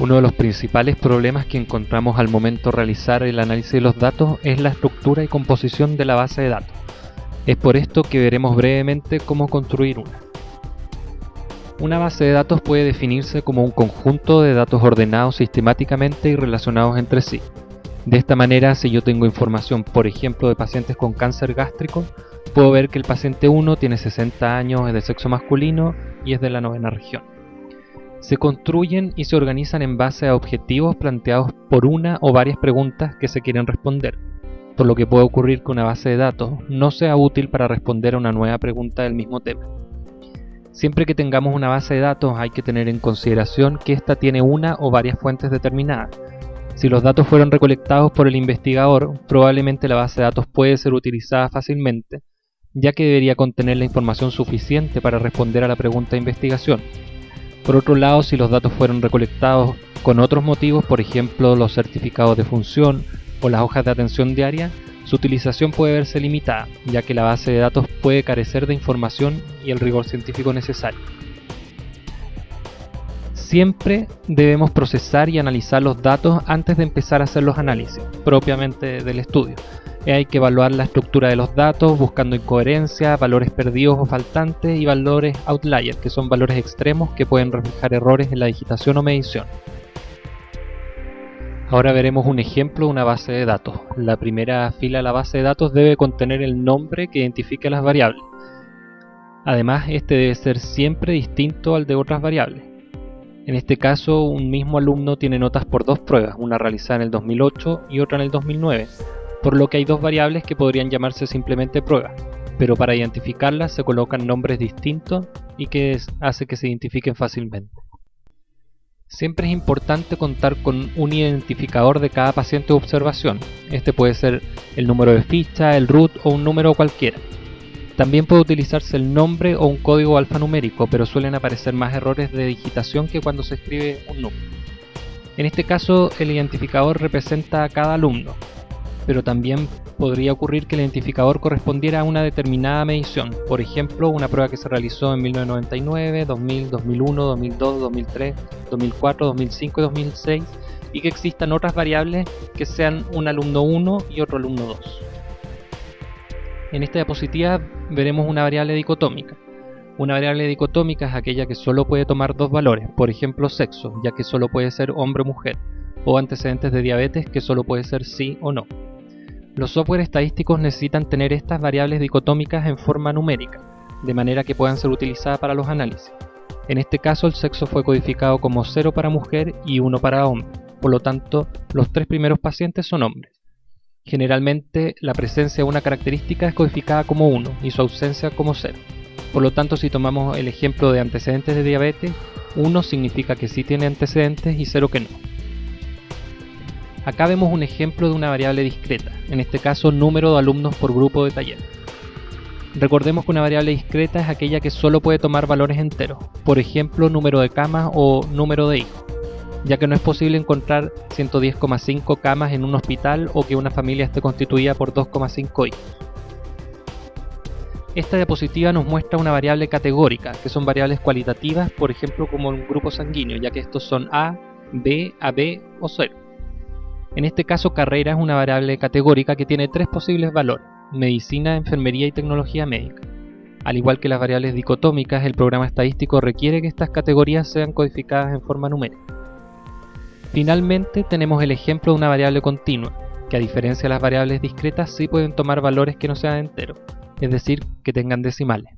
Uno de los principales problemas que encontramos al momento de realizar el análisis de los datos es la estructura y composición de la base de datos. Es por esto que veremos brevemente cómo construir una. Una base de datos puede definirse como un conjunto de datos ordenados sistemáticamente y relacionados entre sí. De esta manera, si yo tengo información, por ejemplo, de pacientes con cáncer gástrico, puedo ver que el paciente 1 tiene 60 años, es de sexo masculino y es de la 9ª región. Se construyen y se organizan en base a objetivos planteados por una o varias preguntas que se quieren responder, por lo que puede ocurrir que una base de datos no sea útil para responder a una nueva pregunta del mismo tema. Siempre que tengamos una base de datos hay que tener en consideración que ésta tiene una o varias fuentes determinadas. Si los datos fueron recolectados por el investigador, probablemente la base de datos puede ser utilizada fácilmente, ya que debería contener la información suficiente para responder a la pregunta de investigación. Por otro lado, si los datos fueron recolectados con otros motivos, por ejemplo los certificados de función o las hojas de atención diaria, su utilización puede verse limitada, ya que la base de datos puede carecer de información y el rigor científico necesario. Siempre debemos procesar y analizar los datos antes de empezar a hacer los análisis propiamente del estudio. Hay que evaluar la estructura de los datos buscando incoherencias, valores perdidos o faltantes y valores outliers, que son valores extremos que pueden reflejar errores en la digitación o medición. Ahora veremos un ejemplo de una base de datos. La primera fila de la base de datos debe contener el nombre que identifique las variables. Además, este debe ser siempre distinto al de otras variables. En este caso, un mismo alumno tiene notas por dos pruebas, una realizada en el 2008 y otra en el 2009, por lo que hay dos variables que podrían llamarse simplemente pruebas, pero para identificarlas se colocan nombres distintos y que hace que se identifiquen fácilmente. Siempre es importante contar con un identificador de cada paciente de observación. Este puede ser el número de ficha, el root o un número cualquiera. También puede utilizarse el nombre o un código alfanumérico, pero suelen aparecer más errores de digitación que cuando se escribe un número. En este caso, el identificador representa a cada alumno, pero también podría ocurrir que el identificador correspondiera a una determinada medición, por ejemplo, una prueba que se realizó en 1999, 2000, 2001, 2002, 2003, 2004, 2005 y 2006, y que existan otras variables que sean un alumno 1 y otro alumno 2. En esta diapositiva veremos una variable dicotómica. Una variable dicotómica es aquella que solo puede tomar dos valores, por ejemplo sexo, ya que solo puede ser hombre o mujer, o antecedentes de diabetes, que solo puede ser sí o no. Los software estadísticos necesitan tener estas variables dicotómicas en forma numérica, de manera que puedan ser utilizadas para los análisis. En este caso el sexo fue codificado como 0 para mujer y 1 para hombre, por lo tanto los tres primeros pacientes son hombres. Generalmente la presencia de una característica es codificada como 1 y su ausencia como 0. Por lo tanto, si tomamos el ejemplo de antecedentes de diabetes, 1 significa que sí tiene antecedentes y 0 que no. Acá vemos un ejemplo de una variable discreta, en este caso número de alumnos por grupo de taller. Recordemos que una variable discreta es aquella que solo puede tomar valores enteros, por ejemplo número de camas o número de hijos, ya que no es posible encontrar 110,5 camas en un hospital o que una familia esté constituida por 2,5 hijos. Esta diapositiva nos muestra una variable categórica, que son variables cualitativas, por ejemplo como un grupo sanguíneo, ya que estos son A, B, AB o 0. En este caso, carrera es una variable categórica que tiene tres posibles valores: medicina, enfermería y tecnología médica. Al igual que las variables dicotómicas, el programa estadístico requiere que estas categorías sean codificadas en forma numérica. Finalmente, tenemos el ejemplo de una variable continua, que a diferencia de las variables discretas sí pueden tomar valores que no sean enteros, es decir, que tengan decimales.